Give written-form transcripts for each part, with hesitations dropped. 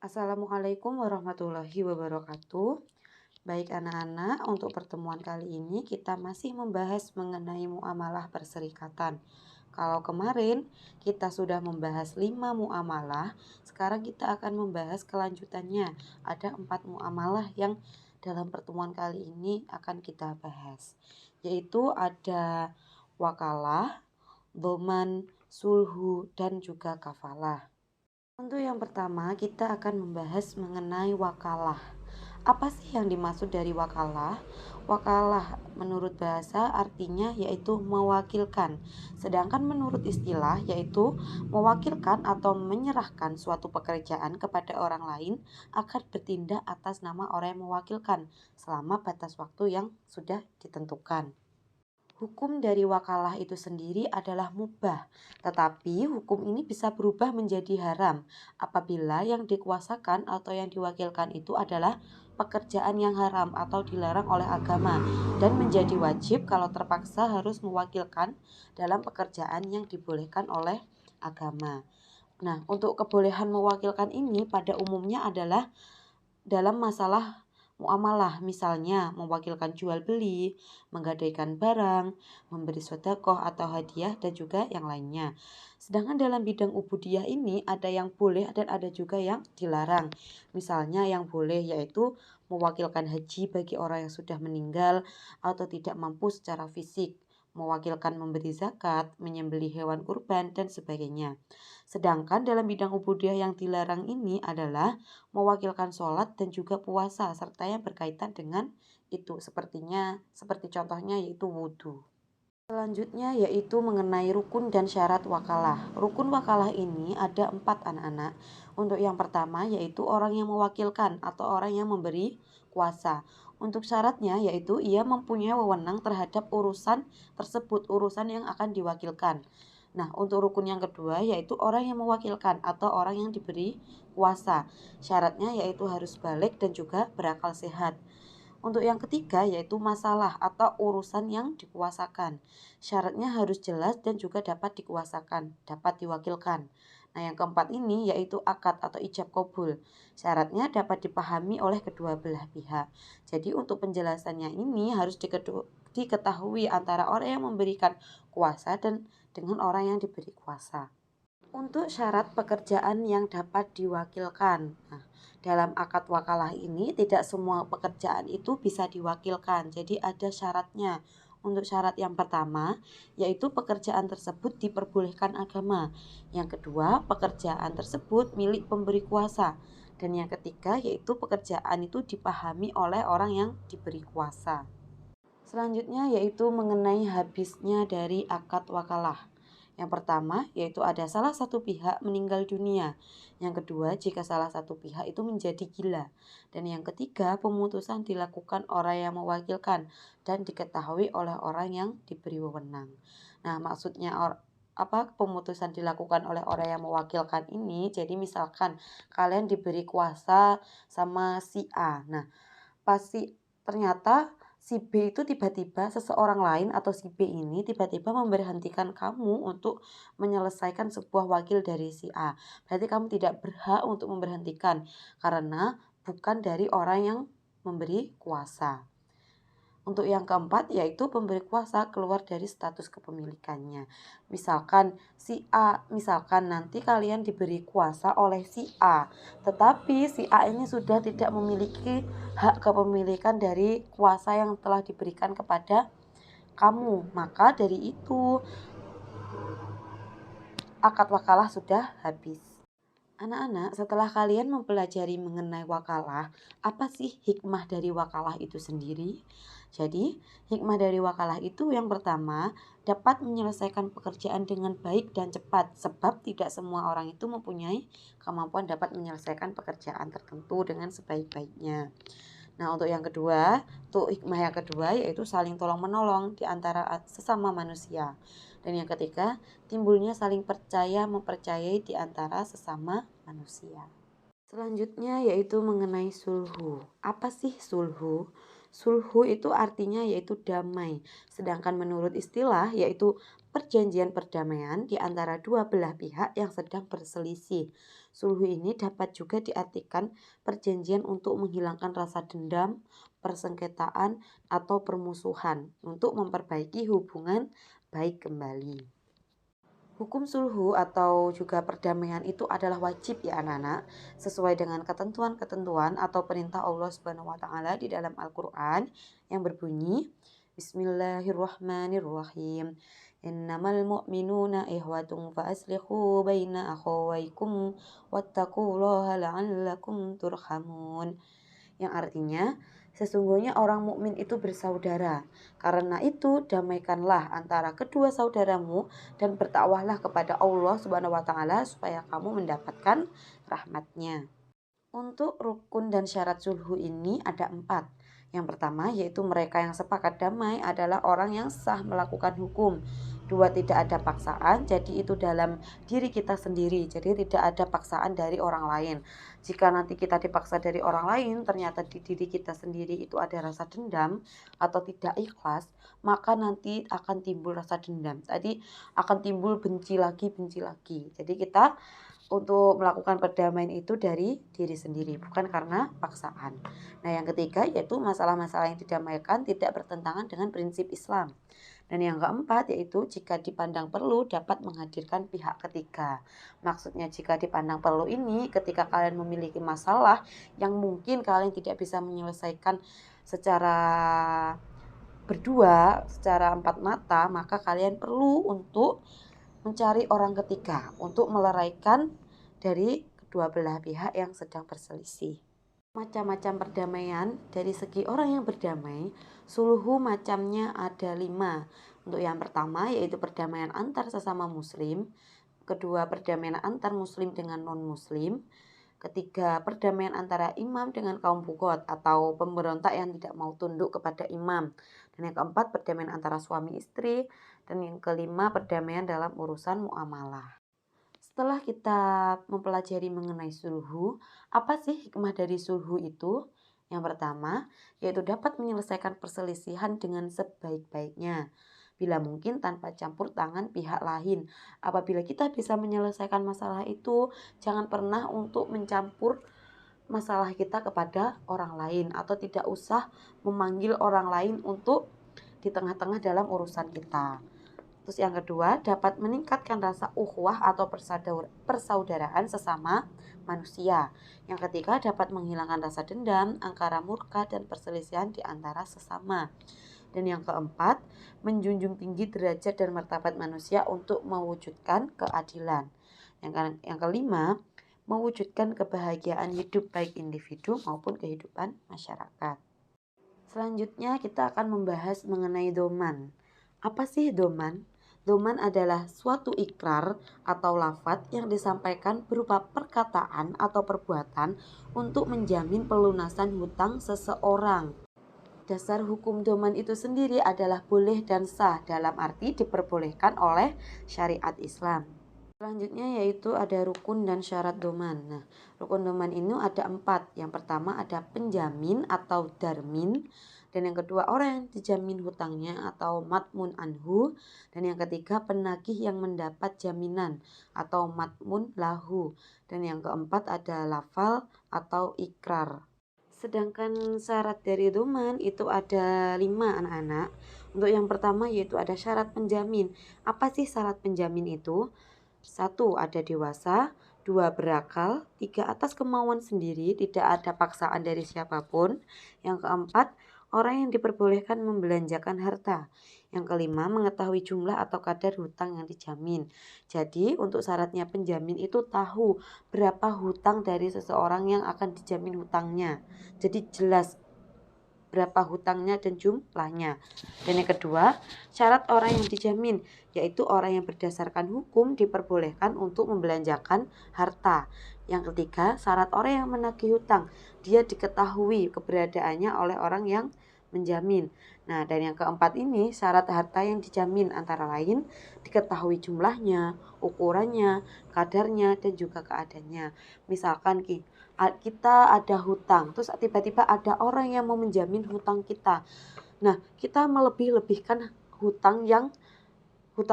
Assalamualaikum warahmatullahi wabarakatuh. Baik anak-anak, untuk pertemuan kali ini kita masih membahas mengenai muamalah perserikatan. Kalau kemarin kita sudah membahas 5 muamalah, sekarang kita akan membahas kelanjutannya. Ada 4 muamalah yang dalam pertemuan kali ini akan kita bahas, yaitu ada wakalah, dhaman, sulhu, dan juga kafalah. Untuk yang pertama, kita akan membahas mengenai wakalah. Apa sih yang dimaksud dari wakalah? Wakalah menurut bahasa artinya yaitu mewakilkan. Sedangkan menurut istilah yaitu mewakilkan atau menyerahkan suatu pekerjaan kepada orang lain agar bertindak atas nama orang yang mewakilkan selama batas waktu yang sudah ditentukan. Hukum dari wakalah itu sendiri adalah mubah, tetapi hukum ini bisa berubah menjadi haram apabila yang dikuasakan atau yang diwakilkan itu adalah pekerjaan yang haram atau dilarang oleh agama dan menjadi wajib kalau terpaksa harus mewakilkan dalam pekerjaan yang dibolehkan oleh agama. Nah, untuk kebolehan mewakilkan ini pada umumnya adalah dalam masalah muamalah, misalnya mewakilkan jual beli, menggadaikan barang, memberi sedekah atau hadiah, dan juga yang lainnya. Sedangkan dalam bidang ubudiyah ini ada yang boleh dan ada juga yang dilarang. Misalnya yang boleh yaitu mewakilkan haji bagi orang yang sudah meninggal atau tidak mampu secara fisik, mewakilkan memberi zakat, menyembelih hewan kurban, dan sebagainya. Sedangkan dalam bidang ubudiyah yang dilarang ini adalah mewakilkan sholat dan juga puasa serta yang berkaitan dengan itu, seperti contohnya yaitu wudhu. Selanjutnya yaitu mengenai rukun dan syarat wakalah. Rukun wakalah ini ada 4 anak-anak. Untuk yang pertama yaitu orang yang mewakilkan atau orang yang memberi kuasa. Untuk syaratnya yaitu ia mempunyai wewenang terhadap urusan tersebut, urusan yang akan diwakilkan. Nah, untuk rukun yang kedua yaitu orang yang mewakilkan atau orang yang diberi kuasa. Syaratnya yaitu harus balik dan juga berakal sehat. Untuk yang ketiga yaitu masalah atau urusan yang dikuasakan. Syaratnya harus jelas dan juga dapat dikuasakan, dapat diwakilkan. Nah, yang keempat ini yaitu akad atau ijab kabul. Syaratnya dapat dipahami oleh kedua belah pihak. Jadi untuk penjelasannya ini harus diketahui antara orang yang memberikan kuasa dan dengan orang yang diberi kuasa. Untuk syarat pekerjaan yang dapat diwakilkan. Nah, dalam akad wakalah ini tidak semua pekerjaan itu bisa diwakilkan. Jadi ada syaratnya. Untuk syarat yang pertama yaitu pekerjaan tersebut diperbolehkan agama. Yang kedua, pekerjaan tersebut milik pemberi kuasa. Dan yang ketiga yaitu pekerjaan itu dipahami oleh orang yang diberi kuasa. Selanjutnya yaitu mengenai habisnya dari akad wakalah. Yang pertama yaitu ada salah satu pihak meninggal dunia. Yang kedua jika salah satu pihak itu menjadi gila. Dan yang ketiga pemutusan dilakukan orang yang mewakilkan dan diketahui oleh orang yang diberi wewenang. Nah, maksudnya pemutusan dilakukan oleh orang yang mewakilkan ini, jadi misalkan kalian diberi kuasa sama si A. Nah, ternyata si B itu tiba-tiba seseorang lain atau si B ini tiba-tiba memberhentikan kamu untuk menyelesaikan sebuah wakil dari si A. Berarti kamu tidak berhak untuk memberhentikan karena bukan dari orang yang memberi kuasa. Untuk yang keempat yaitu pemberi kuasa keluar dari status kepemilikannya. Misalkan nanti kalian diberi kuasa oleh si A, tetapi si A ini sudah tidak memiliki hak kepemilikan dari kuasa yang telah diberikan kepada kamu. Maka dari itu akad wakalah sudah habis. Anak-anak, setelah kalian mempelajari mengenai wakalah, apa sih hikmah dari wakalah itu sendiri? Jadi, hikmah dari wakalah itu yang pertama, dapat menyelesaikan pekerjaan dengan baik dan cepat, sebab tidak semua orang itu mempunyai kemampuan dapat menyelesaikan pekerjaan tertentu dengan sebaik-baiknya. Nah, untuk yang kedua, hikmah yang kedua yaitu saling tolong-menolong di antara sesama manusia. Dan yang ketiga, timbulnya saling mempercayai di antara sesama manusia. Selanjutnya yaitu mengenai sulhu. Apa sih sulhu? Sulhu itu artinya yaitu damai, sedangkan menurut istilah yaitu perjanjian perdamaian di antara dua belah pihak yang sedang berselisih. Sulhu ini dapat juga diartikan perjanjian untuk menghilangkan rasa dendam, persengketaan, atau permusuhan untuk memperbaiki hubungan baik kembali. Hukum sulhu atau juga perdamaian itu adalah wajib ya anak-anak, sesuai dengan ketentuan-ketentuan atau perintah Allah Subhanahu wa taala di dalam Al-Qur'an yang berbunyi Bismillahirrahmanirrahim. Innamal mu'minuna ihwatun fa aslihu baina akhawaykum wattaqullaha la'allakum turhamun. Yang artinya sesungguhnya orang mukmin itu bersaudara. Karena itu damaikanlah antara kedua saudaramu dan bertakwahlah kepada Allah Subhanahu wa taala supaya kamu mendapatkan rahmatnya. Untuk rukun dan syarat sulhu ini ada 4. Yang pertama yaitu mereka yang sepakat damai adalah orang yang sah melakukan hukum. 2, tidak ada paksaan, jadi itu dalam diri kita sendiri, jadi tidak ada paksaan dari orang lain. Jika nanti kita dipaksa dari orang lain, ternyata di diri kita sendiri itu ada rasa dendam atau tidak ikhlas, maka nanti akan timbul rasa dendam. Tadi akan timbul benci lagi. Jadi kita untuk melakukan perdamaian itu dari diri sendiri, bukan karena paksaan. Nah, yang ketiga yaitu masalah-masalah yang didamaikan tidak bertentangan dengan prinsip Islam. Dan yang keempat yaitu jika dipandang perlu dapat menghadirkan pihak ketiga. Maksudnya jika dipandang perlu ini ketika kalian memiliki masalah yang mungkin kalian tidak bisa menyelesaikan secara berdua, secara empat mata, maka kalian perlu untuk mencari orang ketiga untuk meleraikan dari kedua belah pihak yang sedang berselisih. Macam-macam perdamaian dari segi orang yang berdamai, sulhu macamnya ada 5. Untuk yang pertama yaitu perdamaian antar sesama muslim, kedua perdamaian antar muslim dengan non-muslim, ketiga perdamaian antara imam dengan kaum bugot atau pemberontak yang tidak mau tunduk kepada imam, dan yang keempat perdamaian antara suami istri, dan yang kelima perdamaian dalam urusan muamalah. Setelah kita mempelajari mengenai sulhu, apa sih hikmah dari sulhu itu? Yang pertama, yaitu dapat menyelesaikan perselisihan dengan sebaik-baiknya. Bila mungkin tanpa campur tangan pihak lain. Apabila kita bisa menyelesaikan masalah itu, jangan pernah untuk mencampur masalah kita kepada orang lain atau tidak usah memanggil orang lain untuk di tengah-tengah dalam urusan kita. Terus yang kedua, dapat meningkatkan rasa ukhuwah atau persaudaraan sesama manusia. Yang ketiga, dapat menghilangkan rasa dendam, angkara murka, dan perselisihan di antara sesama. Dan yang keempat, menjunjung tinggi derajat dan martabat manusia untuk mewujudkan keadilan. Yang kelima, mewujudkan kebahagiaan hidup baik individu maupun kehidupan masyarakat. Selanjutnya kita akan membahas mengenai doman. Apa sih doman? Doman adalah suatu ikrar atau lafaz yang disampaikan berupa perkataan atau perbuatan untuk menjamin pelunasan hutang seseorang. Dasar hukum doman itu sendiri adalah boleh dan sah, dalam arti diperbolehkan oleh syariat Islam. Selanjutnya yaitu ada rukun dan syarat doman. Nah, rukun doman ini ada 4. Yang pertama ada penjamin atau darmin. Dan yang kedua orang yang dijamin hutangnya atau matmun anhu. Dan yang ketiga penagih yang mendapat jaminan atau matmun lahu. Dan yang keempat ada lafal atau ikrar. Sedangkan syarat dari doman itu ada 5 anak-anak. Untuk yang pertama yaitu ada syarat penjamin. Apa sih syarat penjamin itu? 1. Ada dewasa. 2. Berakal. 3. Atas kemauan sendiri, tidak ada paksaan dari siapapun. Yang keempat, orang yang diperbolehkan membelanjakan harta. Yang kelima, mengetahui jumlah atau kadar hutang yang dijamin. Jadi untuk syaratnya penjamin itu tahu berapa hutang dari seseorang yang akan dijamin hutangnya. Jadi jelas berapa hutangnya dan jumlahnya. Dan yang kedua, syarat orang yang dijamin, yaitu orang yang berdasarkan hukum diperbolehkan untuk membelanjakan harta. Yang ketiga, syarat orang yang menagih hutang, dia diketahui keberadaannya oleh orang yang menjamin. Nah, dan yang keempat ini syarat harta yang dijamin antara lain diketahui jumlahnya, ukurannya, kadarnya, dan juga keadaannya. Misalkan kita ada hutang, terus tiba-tiba ada orang yang mau menjamin hutang kita. Nah, kita melebih-lebihkan hutang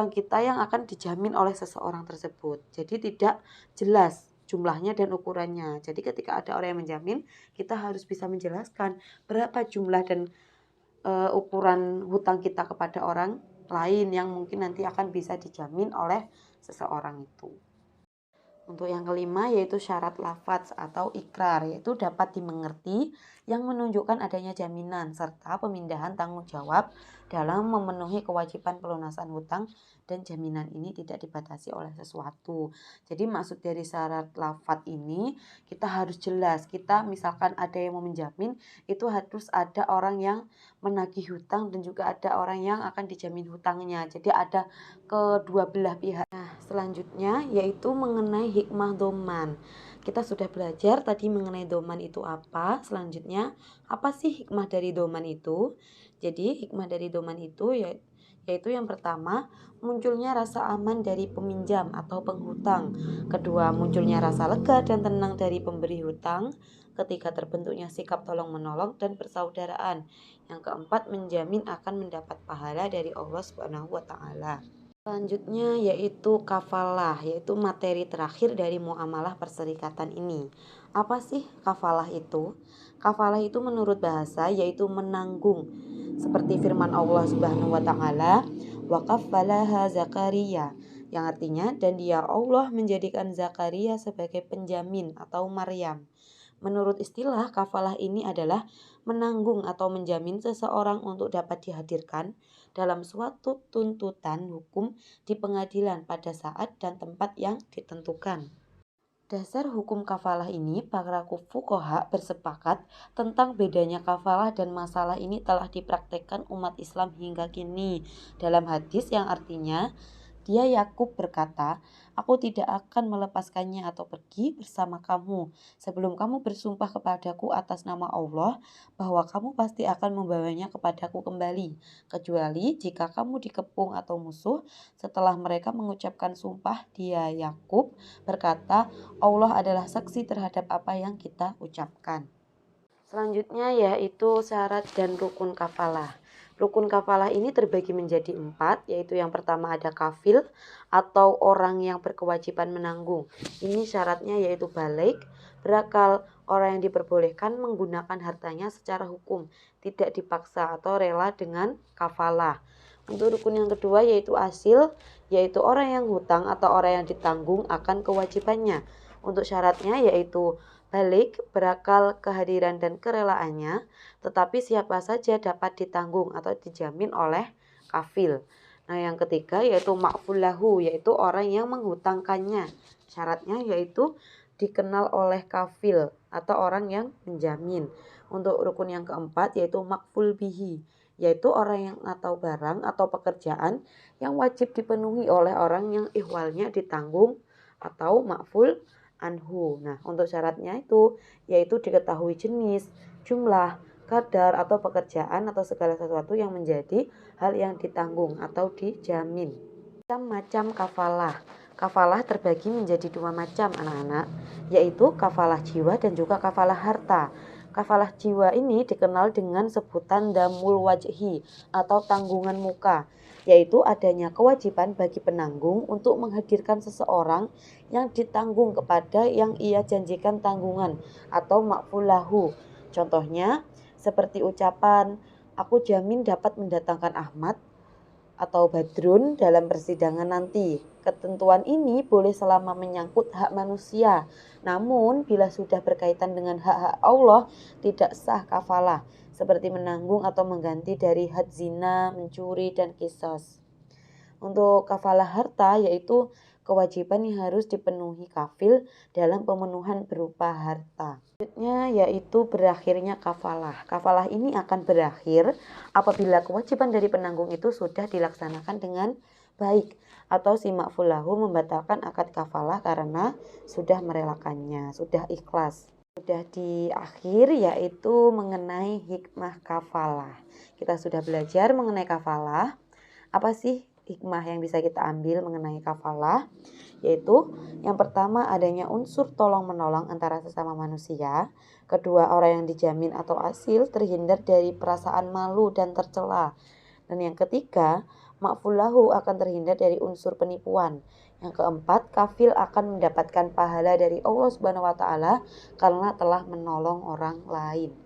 kita yang akan dijamin oleh seseorang tersebut. Jadi tidak jelas jumlahnya dan ukurannya. Jadi ketika ada orang yang menjamin, kita harus bisa menjelaskan berapa jumlah dan ukuran hutang kita kepada orang lain yang mungkin nanti akan bisa dijamin oleh seseorang itu. Untuk yang kelima yaitu syarat lafadz atau ikrar, yaitu dapat dimengerti yang menunjukkan adanya jaminan serta pemindahan tanggung jawab dalam memenuhi kewajiban pelunasan hutang dan jaminan ini tidak dibatasi oleh sesuatu. Jadi maksud dari syarat lafadz ini kita harus jelas, kita misalkan ada yang mau menjamin itu harus ada orang yang menagih hutang dan juga ada orang yang akan dijamin hutangnya. Jadi ada kedua belah pihak. Nah, selanjutnya yaitu mengenai hikmah doman. Kita sudah belajar tadi mengenai doman itu apa. Selanjutnya, apa sih hikmah dari doman itu? Jadi, hikmah dari doman itu yaitu yang pertama, munculnya rasa aman dari peminjam atau penghutang. Kedua, munculnya rasa lega dan tenang dari pemberi hutang. Ketiga, terbentuknya sikap tolong-menolong dan persaudaraan. Yang keempat, menjamin akan mendapat pahala dari Allah Subhanahu wa taala. Selanjutnya yaitu kafalah, yaitu materi terakhir dari muamalah perserikatan ini. Apa sih kafalah itu? Kafalah itu menurut bahasa yaitu menanggung. Seperti firman Allah Subhanahu wa taala, "Wa kaffalaha Zakaria", yang artinya dan dia Allah menjadikan Zakaria sebagai penjamin atau Maryam. Menurut istilah, kafalah ini adalah menanggung atau menjamin seseorang untuk dapat dihadirkan dalam suatu tuntutan hukum di pengadilan pada saat dan tempat yang ditentukan. Dasar hukum kafalah ini, para fuqaha bersepakat tentang bedanya kafalah dan masalah ini telah dipraktekkan umat Islam hingga kini. Dalam hadis yang artinya, dia Yakub berkata, "Aku tidak akan melepaskannya atau pergi bersama kamu sebelum kamu bersumpah kepadaku atas nama Allah bahwa kamu pasti akan membawanya kepadaku kembali, kecuali jika kamu dikepung atau musuh." Setelah mereka mengucapkan sumpah, dia Yakub berkata, "Allah adalah saksi terhadap apa yang kita ucapkan." Selanjutnya yaitu syarat dan rukun kafalah. Rukun kafalah ini terbagi menjadi 4, yaitu yang pertama ada kafil atau orang yang berkewajiban menanggung. Ini syaratnya yaitu balik, berakal, orang yang diperbolehkan menggunakan hartanya secara hukum, tidak dipaksa atau rela dengan kafalah. Untuk rukun yang kedua yaitu asil, yaitu orang yang hutang atau orang yang ditanggung akan kewajibannya. Untuk syaratnya yaitu balik, berakal, kehadiran dan kerelaannya, tetapi siapa saja dapat ditanggung atau dijamin oleh kafil. Nah, yang ketiga yaitu ma'fulahu, yaitu orang yang menghutangkannya. Syaratnya yaitu dikenal oleh kafil atau orang yang menjamin. Untuk rukun yang keempat yaitu makful bihi, yaitu orang yang atau barang atau pekerjaan yang wajib dipenuhi oleh orang yang ihwalnya ditanggung atau makful anhu. Nah, untuk syaratnya itu yaitu diketahui jenis, jumlah, kadar atau pekerjaan atau segala sesuatu yang menjadi hal yang ditanggung atau dijamin. Macam-macam kafalah. Kafalah terbagi menjadi 2 macam anak-anak, yaitu kafalah jiwa dan juga kafalah harta. Kafalah jiwa ini dikenal dengan sebutan damul wajhi atau tanggungan muka, yaitu adanya kewajiban bagi penanggung untuk menghadirkan seseorang yang ditanggung kepada yang ia janjikan tanggungan atau makfulahu. Contohnya seperti ucapan, "Aku jamin dapat mendatangkan Ahmad atau Badrun dalam persidangan nanti." Ketentuan ini boleh selama menyangkut hak manusia. Namun bila sudah berkaitan dengan hak-hak Allah tidak sah kafalah, seperti menanggung atau mengganti dari had zina, mencuri dan kisos. Untuk kafalah harta yaitu kewajiban yang harus dipenuhi kafil dalam pemenuhan berupa harta. Selanjutnya yaitu berakhirnya kafalah. Kafalah ini akan berakhir apabila kewajiban dari penanggung itu sudah dilaksanakan dengan baik atau si makfulahu membatalkan akad kafalah karena sudah merelakannya, sudah ikhlas. Sudah di akhir yaitu mengenai hikmah kafalah. Kita sudah belajar mengenai kafalah. Apa sih hikmah yang bisa kita ambil mengenai kafalah? yaitu yang pertama adanya unsur tolong-menolong antara sesama manusia, kedua orang yang dijamin atau asil terhindar dari perasaan malu dan tercela, dan yang ketiga makfulahu akan terhindar dari unsur penipuan. Yang keempat, kafil akan mendapatkan pahala dari Allah Subhanahu wa taala karena telah menolong orang lain.